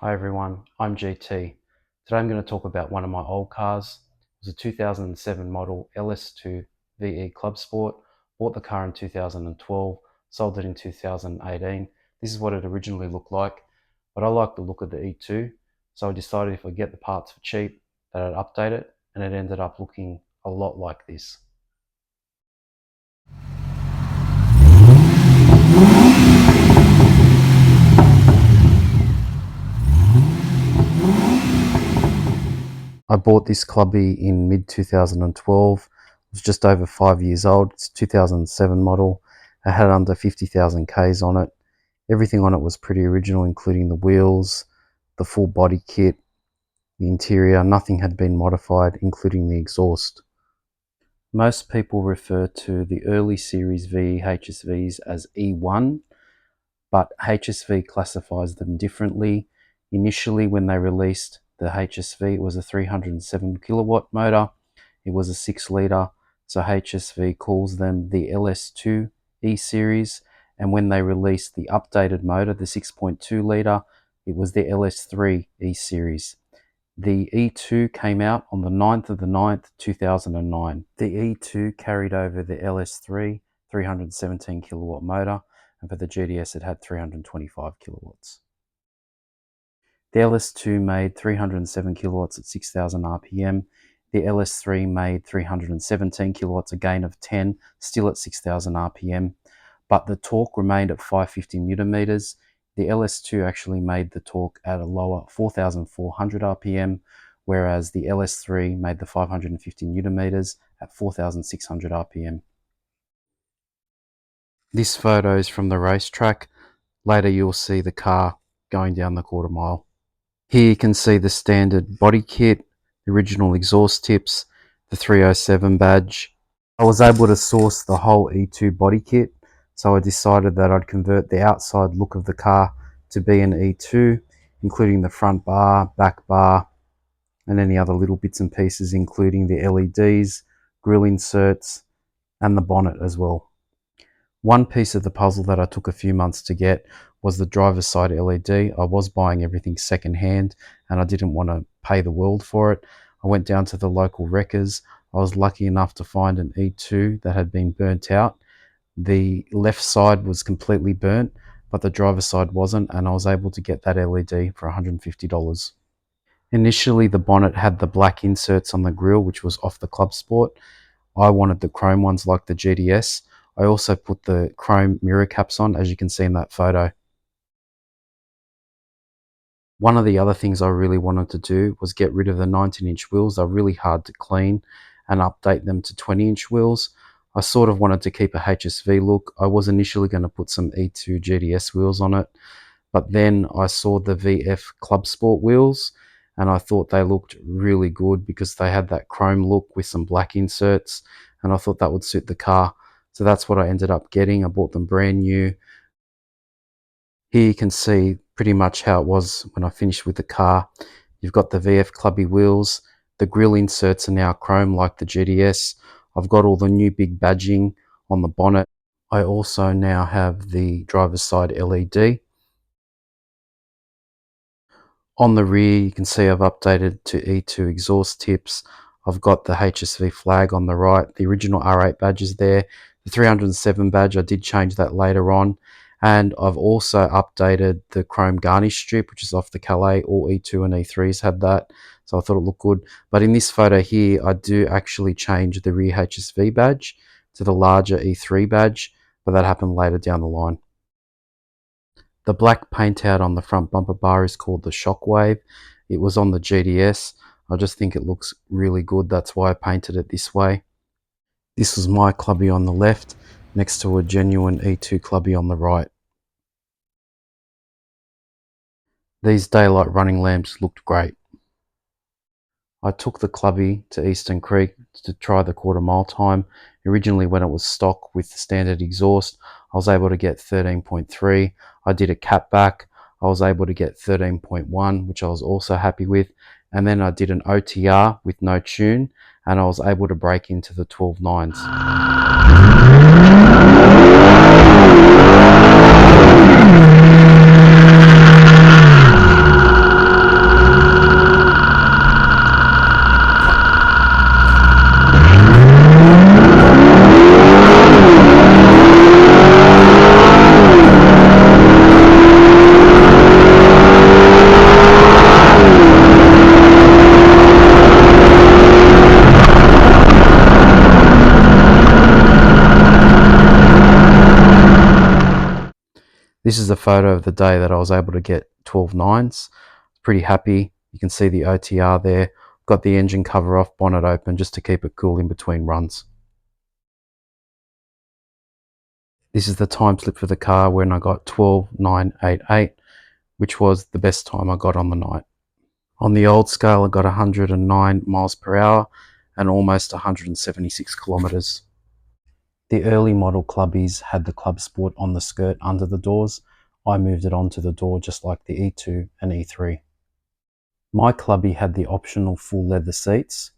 Hi everyone, I'm GT. Today I'm going to talk about one of my old cars. It was a 2007 model LS2 VE Club Sport. Bought the car in 2012, sold it in 2018. This is what it originally looked like, but I like the look of the E2, so I decided if I get the parts for cheap that I'd update it, and it ended up looking a lot like this. I bought this clubby in mid 2012. It was just over 5 years old. It's a 2007 model. It had under 50,000 Ks on it. Everything on it was pretty original, including the wheels, the full body kit, the interior. Nothing had been modified, including the exhaust. Most people refer to the early series VE HSVs as E1, but HSV classifies them differently. Initially, when they released the HSV, it was a 307 kilowatt motor. It was a 6 litre, so HSV calls them the LS2 E series. And when they released the updated motor, the 6.2 litre, it was the LS3 E series. The E2 came out on the 9th of the 9th, 2009. The E2 carried over the LS3 317 kilowatt motor, and for the GTS it had 325 kilowatts. The LS2 made 307 kilowatts at 6,000 RPM. The LS3 made 317 kilowatts, a gain of 10, still at 6,000 RPM, but the torque remained at 550 newton meters. The LS2 actually made the torque at a lower 4,400 RPM, whereas the LS3 made the 550 newton meters at 4,600 RPM. This photo is from the racetrack. Later you'll see the car going down the quarter mile. Here you can see the standard body kit, the original exhaust tips, the 307 badge. I was able to source the whole E2 body kit, so I decided that I'd convert the outside look of the car to be an E2, including the front bar, back bar, and any other little bits and pieces, including the LEDs, grille inserts, and the bonnet as well. One piece of the puzzle that I took a few months to get was the driver's side LED. I was buying everything secondhand and I didn't want to pay the world for it. I went down to the local wreckers. I was lucky enough to find an E2 that had been burnt out. The left side was completely burnt, but the driver's side wasn't, and I was able to get that LED for $150. Initially, the bonnet had the black inserts on the grille, which was off the Club Sport. I wanted the chrome ones like the GTS. I also put the chrome mirror caps on, as you can see in that photo. One of the other things I really wanted to do was get rid of the 19-inch wheels. They're really hard to clean, and update them to 20-inch wheels. I sort of wanted to keep a HSV look. I was initially going to put some E2 GTS wheels on it, but then I saw the VF Club Sport wheels and I thought they looked really good because they had that chrome look with some black inserts, and I thought that would suit the car. So that's what I ended up getting. I bought them brand new. Here you can see pretty much how it was when I finished with the car. You've got the VF Clubby wheels. The grille inserts are now chrome like the GTS. I've got all the new big badging on the bonnet. I also now have the driver's side LED. On the rear, you can see I've updated to E2 exhaust tips. I've got the HSV flag on the right. The original R8 badge is there. The 307 badge, I did change that later on. And I've also updated the chrome garnish strip, which is off the Calais. All E2 and E3s had that, so I thought it looked good. But in this photo here, I do actually change the rear HSV badge to the larger E3 badge, but that happened later down the line. The black paint out on the front bumper bar is called the Shockwave. It was on the GTS. I just think it looks really good. That's why I painted it this way. This was my clubby on the left, next to a genuine E2 clubby on the right. These daylight running lamps looked great. I took the clubby to Eastern Creek to try the quarter mile time. Originally, when it was stock with the standard exhaust, I was able to get 13.3. I did a cat back. I was able to get 13.1, which I was also happy with. And then I did an OTR with no tune, and I was able to break into the 12.9s. This is a photo of the day that I was able to get 12 nines. Pretty happy. You can see the OTR there. Got the engine cover off, bonnet open, just to keep it cool in between runs. This is the time slip for the car when I got 12,988, which was the best time I got on the night. On the old scale, I got 109 miles per hour and almost 176 kilometers. The early model clubbies had the Club Sport on the skirt under the doors. I moved it onto the door just like the E2 and E3. My clubby had the optional full leather seats.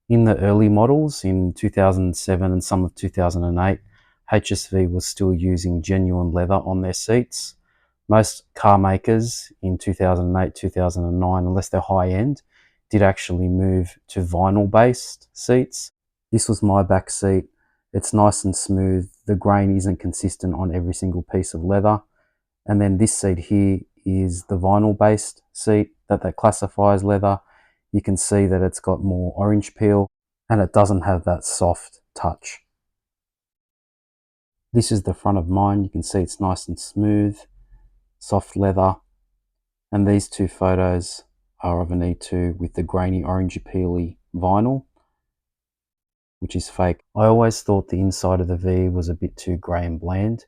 In the early models in 2007 and some of 2008, HSV was still using genuine leather on their seats. Most car makers in 2008, 2009, unless they're high end, did actually move to vinyl based seats. This was my back seat. It's nice and smooth. The grain isn't consistent on every single piece of leather. And then this seat here is the vinyl based seat that they classify as leather. You can see that it's got more orange peel and it doesn't have that soft touch. This is the front of mine. You can see it's nice and smooth, soft leather. And these two photos are of an E2 with the grainy orangey peely vinyl, which is fake. I always thought the inside of the V was a bit too grey and bland.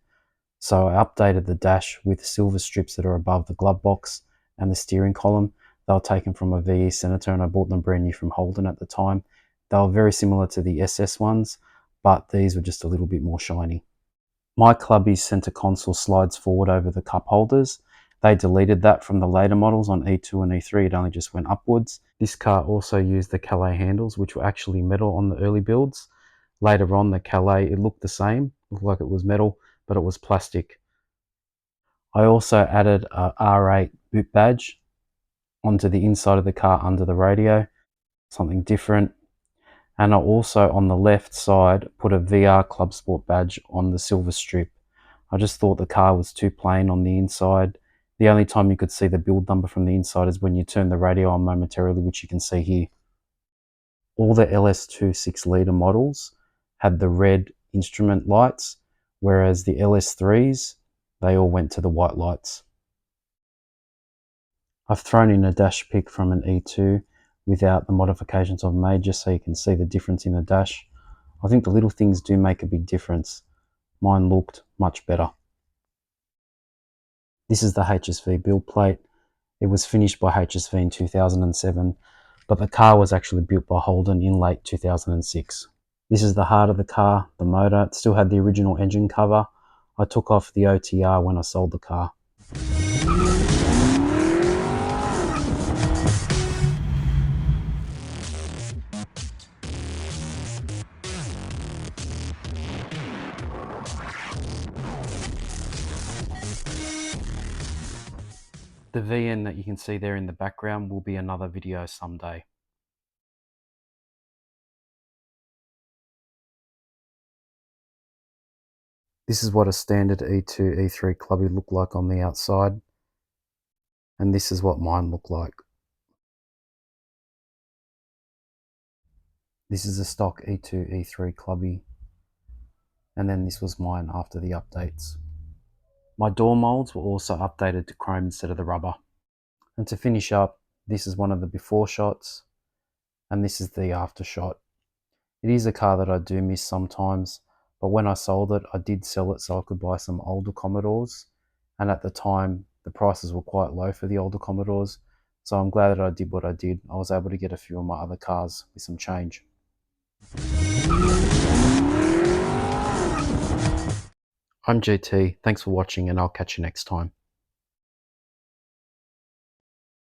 So I updated the dash with silver strips that are above the glove box and the steering column. They were taken from a VE Senator and I bought them brand new from Holden at the time. They were very similar to the SS ones, but these were just a little bit more shiny. My clubby's center console slides forward over the cup holders. They deleted that from the later models on E2 and E3. It only just went upwards. This car also used the Calais handles, which were actually metal on the early builds. Later on, the Calais, it looked the same, looked like it was metal, but it was plastic. I also added a R8 boot badge onto the inside of the car under the radio, something different. And I also, on the left side, put a VR Club Sport badge on the silver strip. I just thought the car was too plain on the inside. The only time you could see the build number from the inside is when you turn the radio on momentarily, which you can see here. All the LS2 6-litre models had the red instrument lights, whereas the LS3s, they all went to the white lights. I've thrown in a dash pic from an E2 without the modifications I've made, just so you can see the difference in the dash. I think the little things do make a big difference. Mine looked much better. This is the HSV build plate. It was finished by HSV in 2007, but the car was actually built by Holden in late 2006. This is the heart of the car, the motor. It still had the original engine cover. I took off the OTR when I sold the car. The VN that you can see there in the background will be another video someday. This is what a standard E2, E3 clubby looked like on the outside. And this is what mine looked like. This is a stock E2, E3 clubby. And then this was mine after the updates. My door molds were also updated to chrome instead of the rubber. And to finish up, this is one of the before shots, and this is the after shot. It is a car that I do miss sometimes, but when I sold it, I did sell it so I could buy some older Commodores, and at the time, the prices were quite low for the older Commodores, so I'm glad that I did what I did. I was able to get a few of my other cars with some change. I'm GT, thanks for watching, and I'll catch you next time.